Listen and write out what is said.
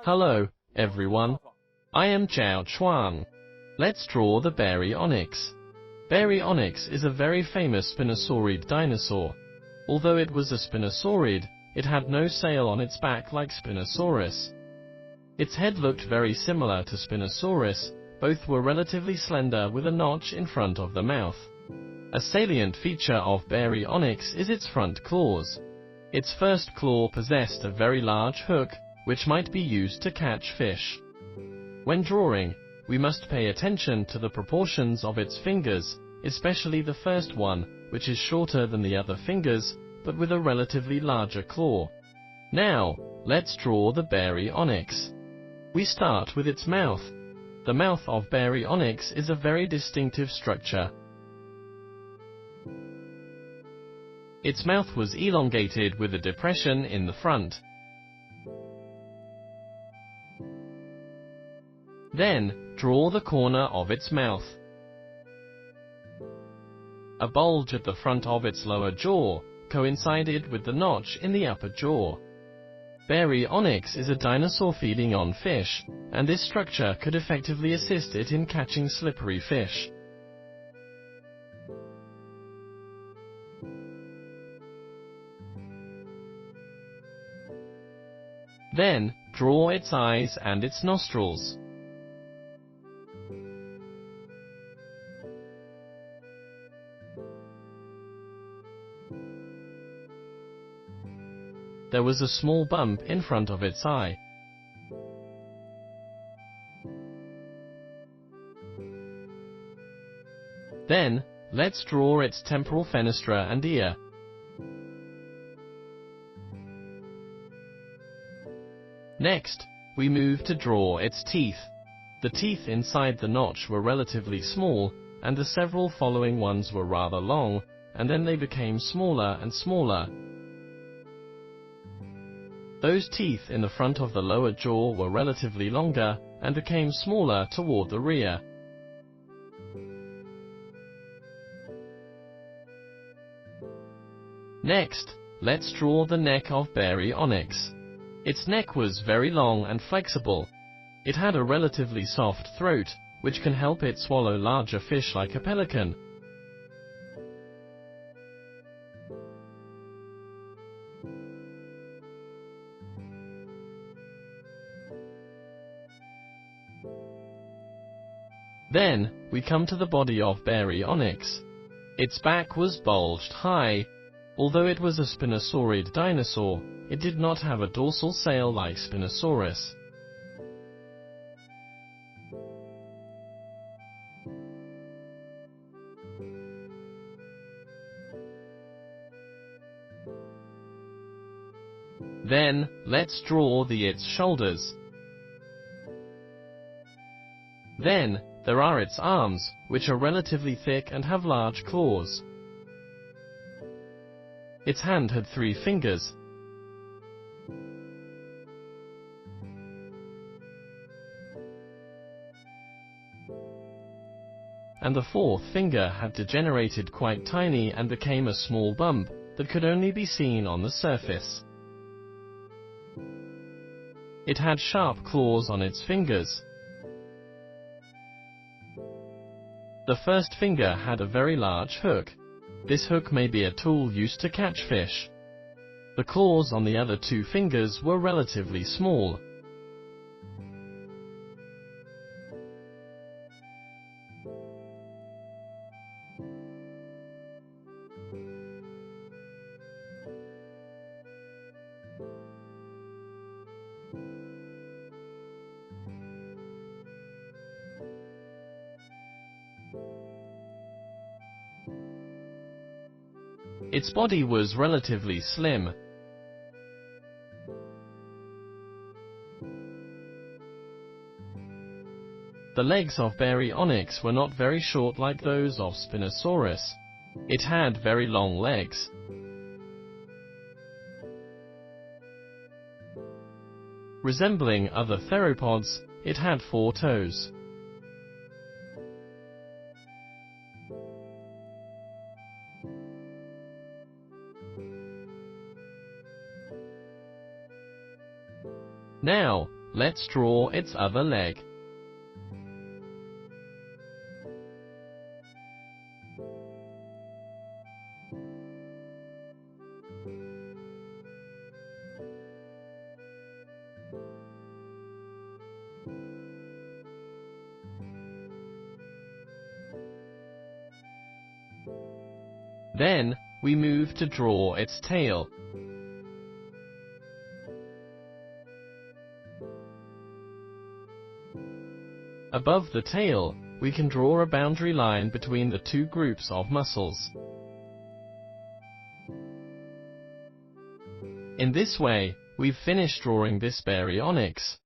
Hello, everyone. I am Chuang. Let's draw the Baryonyx. Baryonyx is a very famous spinosaurid dinosaur. Although it was a spinosaurid, it had no sail on its back like Spinosaurus. Its head looked very similar to Spinosaurus. Both were relatively slender with a notch in front of the mouth. A salient feature of Baryonyx is its front claws. Its first claw possessed a very large hook, which might be used to catch fish. When drawing, we must pay attention to the proportions of its fingers, especially the first one, which is shorter than the other fingers, but with a relatively larger claw. Now, let's draw the Baryonyx. We start with its mouth. The mouth of Baryonyx is a very distinctive structure. Its mouth was elongated with a depression in the front. Then, draw the corner of its mouth. A bulge at the front of its lower jaw coincided with the notch in the upper jaw. Baryonyx is a dinosaur feeding on fish, and this structure could effectively assist it in catching slippery fish. Then, draw its eyes and its nostrils. There was a small bump in front of its eye. Then, let's draw its temporal fenestra and ear. Next, we move to draw its teeth. The teeth inside the notch were relatively small, and the several following ones were rather long, and then they became smaller and smaller. Those teeth in the front of the lower jaw were relatively longer, and became smaller toward the rear. Next, let's draw the neck of Baryonyx. Its neck was very long and flexible. It had a relatively soft throat, which can help it swallow larger fish like a pelican. Then, we come to the body of Baryonyx. Its back was bulged high. Although it was a spinosaurid dinosaur, it did not have a dorsal sail like Spinosaurus. Then, let's draw its shoulders. Then, there are its arms, which are relatively thick and have large claws. Its hand had 3 fingers. And the 4th finger had degenerated quite tiny and became a small bump that could only be seen on the surface. It had sharp claws on its fingers. The first finger had a very large hook. This hook may be a tool used to catch fish. The claws on the other 2 fingers were relatively small. Its body was relatively slim. The legs of Baryonyx were not very short like those of Spinosaurus. It had very long legs. Resembling other theropods, it had 4 toes. Now, Let's draw its other leg. Then, we move to draw its tail. Above the tail, we can draw a boundary line between the two groups of muscles. In this way, we've finished drawing this Baryonyx.